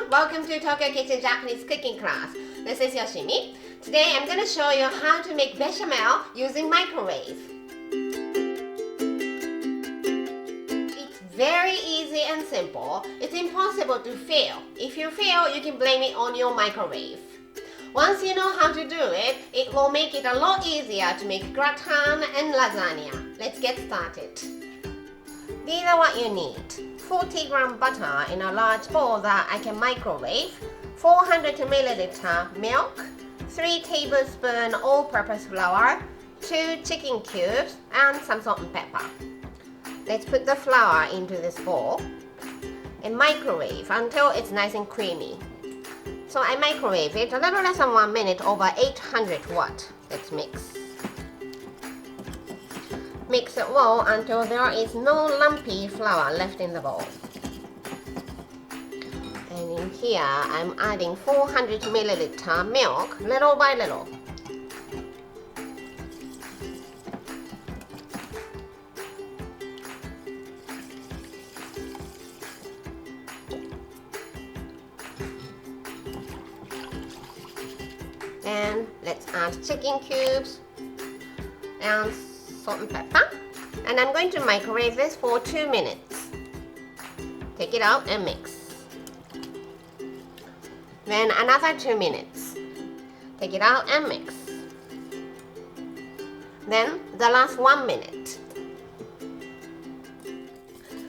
everyone, welcome to Tokyo Kitchen Japanese cooking class. This is Yoshimi. Today I'm going to show you how to make bechamel using microwave. It's very easy and simple. It's impossible to fail. If you fail, you can blame it on your microwave. Once you know how to do it, it will make it a lot easier to make gratin and lasagna. Let's get started. These are what you need. 40-gram butter in a large bowl that I can microwave, 400 milliliter milk, 3 tablespoons all-purpose flour, 2 chicken cubes, and some salt and pepper. Let's put the flour into this bowl and microwave until it's nice and creamy. So I microwave it a little less than 1 minute over 800 watt. Let's mix. Mix it well until there is no lumpy flour left in the bowl. And in here, I'm adding 400 milliliter milk, little by little. And let's add chicken cubes and salt and pepper, and I'm going to microwave this for 2 minutes. Take it out and mix. Then another 2 minutes. Take it out and mix. Then the last 1 minute.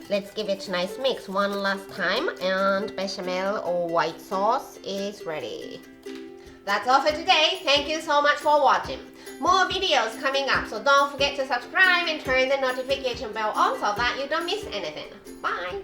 Let's give it a nice mix one last time, and bechamel or white sauce is ready. That's all for today. Thank you so much for watching. More videos coming up, so don't forget to subscribe and turn the notification bell on so that you don't miss anything. Bye!